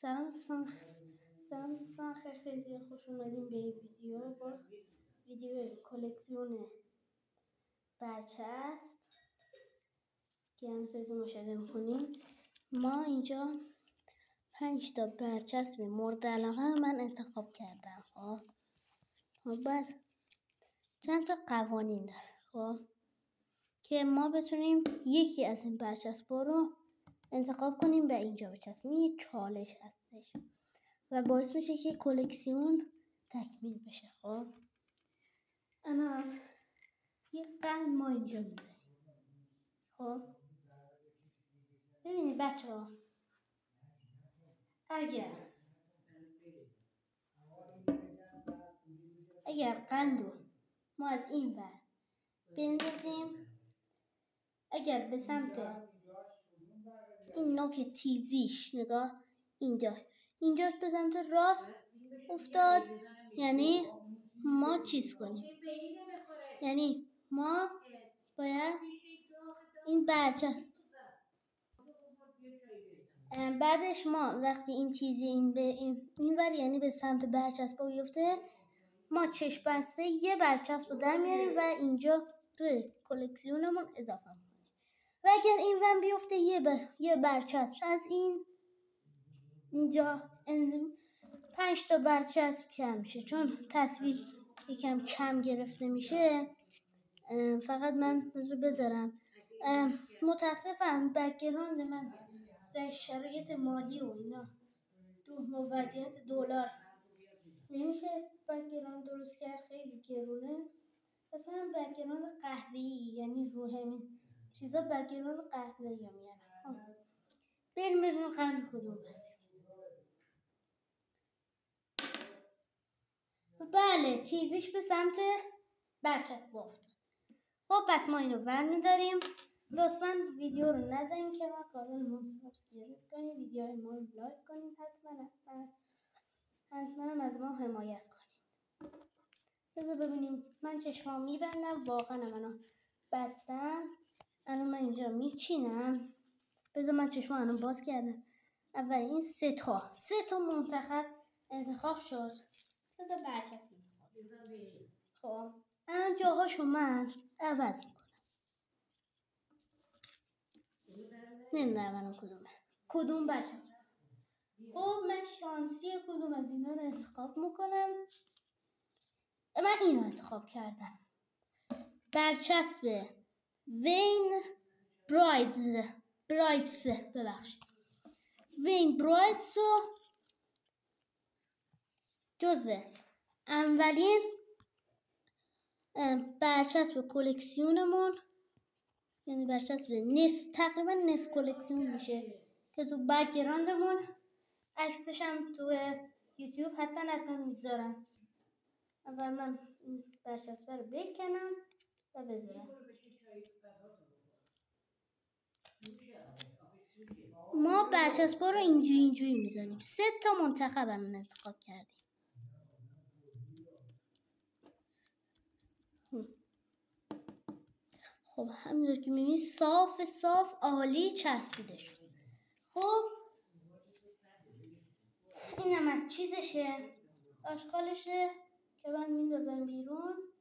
سلام دوستان، خیلی خوش اومدیم به این ویدیو. با ویدیو کلکسیون برچسب که همونطور که مشاهده میکنید ما اینجا 5 تا برچسب مورد علاقه من انتخاب کردم. خب بعد چند تا قوانین داره خب که ما بتونیم یکی از این برچسب‌ها رو انتخاب کنیم و اینجا بچسبیم. یه چالش هستش و باعث میشه که کلکسیون تکمیل بشه. خب انا یه قند ما اینجا میذاریم. خب ببینید بچه ها، اگر قند رو ما از این ور بندازیم، اگر به سمت این نوک تیزیش نگاه اینجا به سمت راست افتاد، یعنی ما چیز کنیم، یعنی ما باید این برچسب بعدش ما وقتی این تیزی این به این ور یعنی به سمت برچسب بیفته، ما چشم بسته یه برچسب رو در میاریم و اینجا توی کلکسیونمون اضافه میکنیم. و اگر این ور بیفته یه برچسب از اینجا 5 تا برچسب کم میشه، چون تصویر یکم کم گرفته میشه. فقط من بذارم متاسفم بک‌گراند من در شرایط مالی و اینا وضعیت دلار نمیشه بک‌گراند درست کرد، خیلی گرونه. پس من بک‌گراند قهوه‌ای، یعنی رو همین چیزا بک‌گراند قهوه‌ای میارم. بریم ببینیم قند کدوم. بله، چیزیش به سمت برچسب افتاد. خب پس ما اینو ور میداریم. لطفاً ویدیو رو نزنید که ما کانال ما سابسکرایب کنید، ویدیوهای ما رو لایک کنید، حتما از ما حمایت کنید. بذار ببینیم، من چشمام میبندم، واقعا منو بستم. الان من اینجا میچینم. بذار من چشمام الان باز کردم. اول این سه تا منتخب انتخاب شد. 3 تا برچسب انتخاب شد. خب الان جاهاشو من عوض میکنم. نمیدونم الان کدوم برچسب. خب من شانسی کدوم از اینا رو انتخاب میکنم. من اینو انتخاب کردم، برچسب وین برایتس وین برایتس رو جزو اولین برچسب کلکسیونمون، یعنی برچسب تقریبا نصف کلکسیون میشه که تو بک‌گراندمون عکسش هم تو یوتیوب حتما میذارم. اول من این برچسب رو بکنم و بذارم. ما برچسب رو اینجوری میزنیم. 3 تا منتخب الان انتخاب کردیم. خب همینطور که میبینید صاف عالی چسبیده شد. خب اینم از چیزشه، آشغالشه که من میندازم بیرون.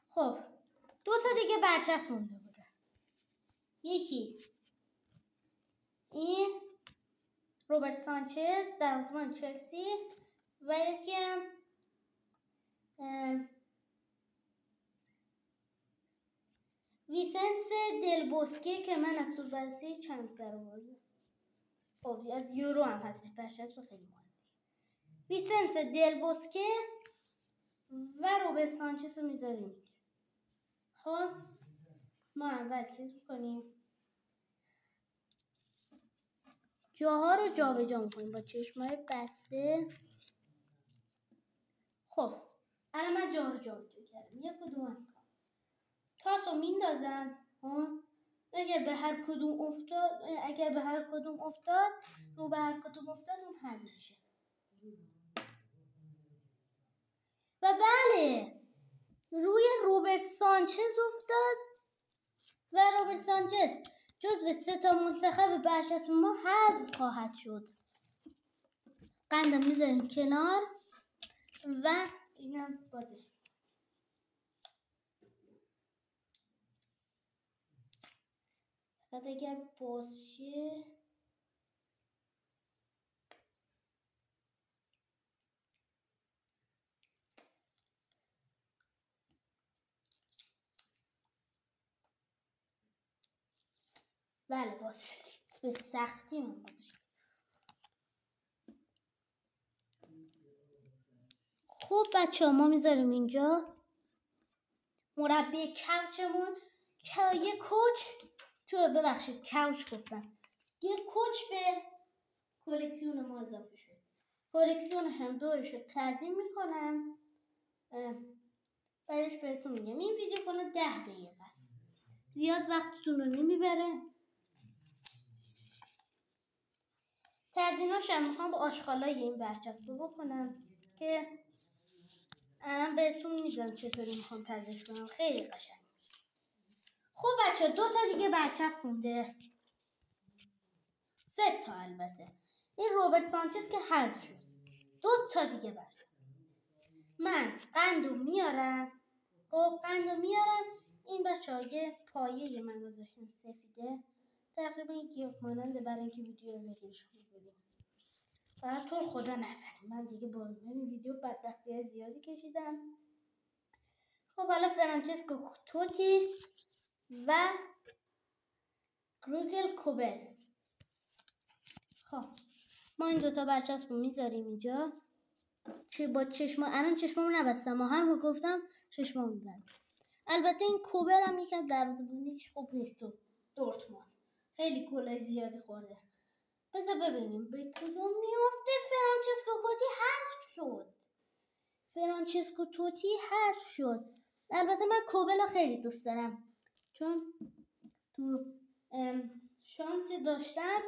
خب 2 تا دیگه برچسب مونده بودن. یکی این روبرت سانچز دروازه‌بان چلسی و یکی هم ویسنس دل بوسکه که من از تو بازی چند در آوردم. خب از یورو هم هست برچسب خیلی مهمه. ویسنس دل بوسکه و روبرت سانچز رو میذاریم. خب ما اول چیز میکنیم، جاها رو جابجا میکنیم با چشمای بسته. خب الان من جاها رو جابجا کردم. یک کدوم تاس رو میندازم. اگر به هر کدوم افتاد رو به هر کدوم افتاد اون حل میشه. و بله، روی روبرت سانچز افتاد و روبرت سانچز جزو 3 تا منتخب برچسب ما حذف خواهد شد. قندم میذاریم کنار و اینم بازش. فقط اگر باشه بله باز شد. به سختی من باز شد. خب بچه ها ما میذاریم اینجا مربی کوچمون که یه کوچ ببخشید کوچ گفتم، یه کوچ به کلکسیون ما اضافه شد. کلکسیونش هم دورش رو تزیین میکنم. بعدش بهتون میگم. این ویدیو کلا 10 دقیقه است، زیاد وقتتون رو نمیبره. تزییناش هم میخوام با آشغالای این برچسب بکنم که الان بهتون میگم چطوری میخوام تزیینش کنم. خیلی قشنگ. خب بچه 2 تا دیگه برچسب مونده، 3 تا البته. این روبرت سانچز که حذف شد. 2 تا دیگه برچسب. من قندو میارم. خب قندو میارم. این بچه‌های پایه من گذاشتم سفیده، تقریبا یک گیاه ماننده برای اینکه ویدیو رو بگیرش ببینیم. فقط تو خدا نزنیم، من دیگه با این ویدیو بدبختی‌های زیادی کشیدم. خب حالا فرانچسکو توتی و گروگل کوبل. خب ما این 2 تا برچسب رو میذاریم اینجا. با چشما الان چشمامو نبستم، ما هر موقع گفتم چشمامو میبندم. البته این کوبل هم یکم دروازه‌بانیش خوب نیست تو دورتموند، خیلی گل زیادی خورده. بذار ببینیم به کدوم میفته. فرانچسکو توتی حذف شد. البته من کوبل رو خیلی دوست دارم چون تو شانسی داشتم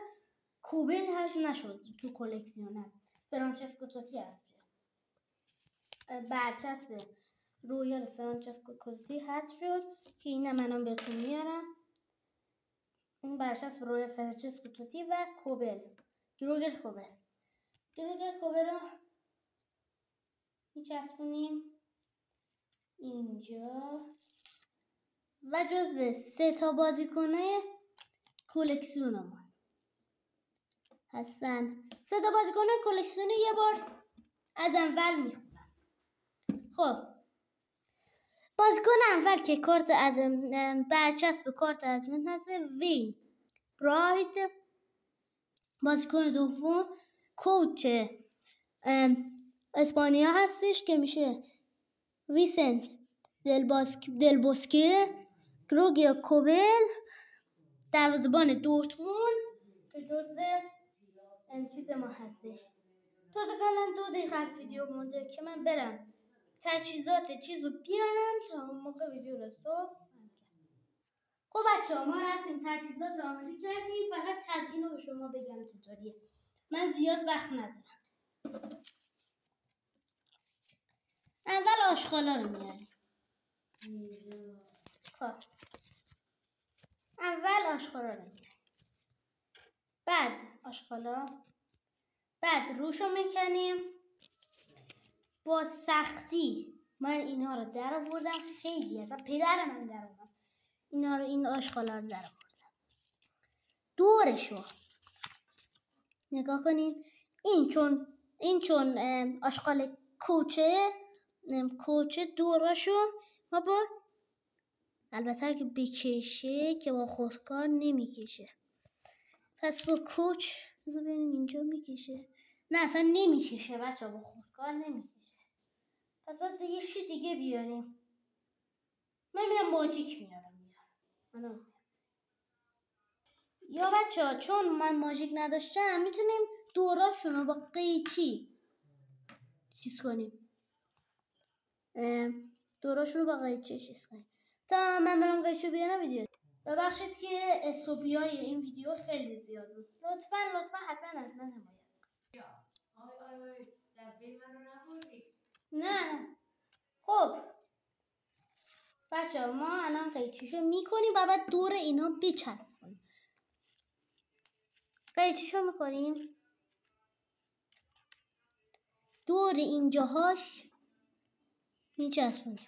کوبل حذف نشد تو کلکسیونم. فرانچسکو توتی حذف شد. برچسب رویال فرانچسکو توتی حذف شد که اینم منم بهتون میارم. این برچسب رویال فرانچسکو توتی و کوبل، گروگر کوبل رو میچسبونیم اینجا و جزو 3 تا بازیکنه کلکسیون ما هستن. 3 تا بازیکنه کلکسیون یه بار از اول میخونم. خب بازیکن اول که کارت از برچسب کارت از من هست وین براید. بازیکن دوم کوچ اسپانیا هستش که میشه ویسنت دل بوسکه. گروگیا کوبل دروازه‌بان دورتموند که جزو چیز ما هستش. تو تقریبا 2 دقیقه از ویدیو مونده که من برم تجهیزات چیزو بیارم تا اون موقع ویدیو رو استاپ. خب بچه‌ها ما رفتیم تجهیزات رو آماده کردیم. فقط تزیین رو به شما بگم چطوریه، من زیاد وقت ندارم. اول آشغالا رو میاریم. خب اول آشغالا رو میاریم، بعد آشغالا، بعد روشو میکنیم. با سختی من اینا رو در آوردم، خیلی اصلا پدر من در آوردم اینا رو، این آشغالا رو در آوردم. دورشو نگاه کنین. این چون آشغال کوچه دورشو ما با البته که بکشه که با خودکار نمیکشه، پس با کوچ بذار ببینیم اینجا میکشه. نه اصلا نمیکشه بچه، با خودکار نمیکشه. پس باید یه چی دیگه بیاریم. من میرم ماژیک میارم. یا بچه ها چون من ماژیک نداشتم میتونیم دوراشون رو با قیچی چیز کنیم. دوراشون رو با قیچی چیز کنیم. تا من برم قیچی بیارم ویدیو. ببخشید که استوپیای این ویدیو خیلی زیاد بود. لطفا حتما حمایت. نه خب بچه ها ما الان قیچیشو میکنیم و بعد دور اینا بچسبونیم. قیچیشو میکنیم دور اینجاهاش میچسبونیم.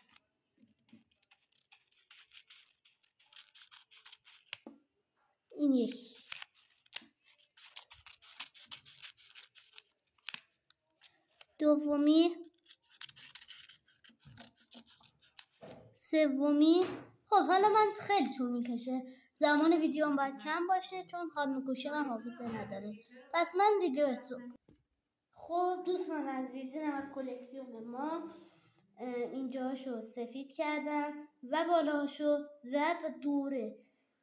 این یکی. دومی. سومی. خب حالا من خیلی طول میکشه، زمان ویدیو هم باید کم باشه چون خانم گوشه من حافظه نداره، پس من دیگه استوب. خب دوستان عزیز، این هم کلکسیون ما. اینجاشو سفید کردم و بالاهاشو زرد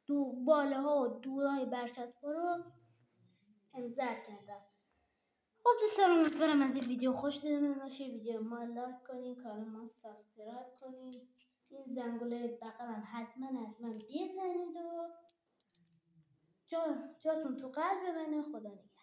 و بالاها و دورهای برچسبا رو زرد کردم. خب دوستان امیدوارم از این ویدیو خوشتون باشه. ویدیو ما لایک کنین، کانال ما سابسکرایب کنین، این زنگوله بغلم حتما بزنید و جاتون تو قلب منه. خدا نگهدار.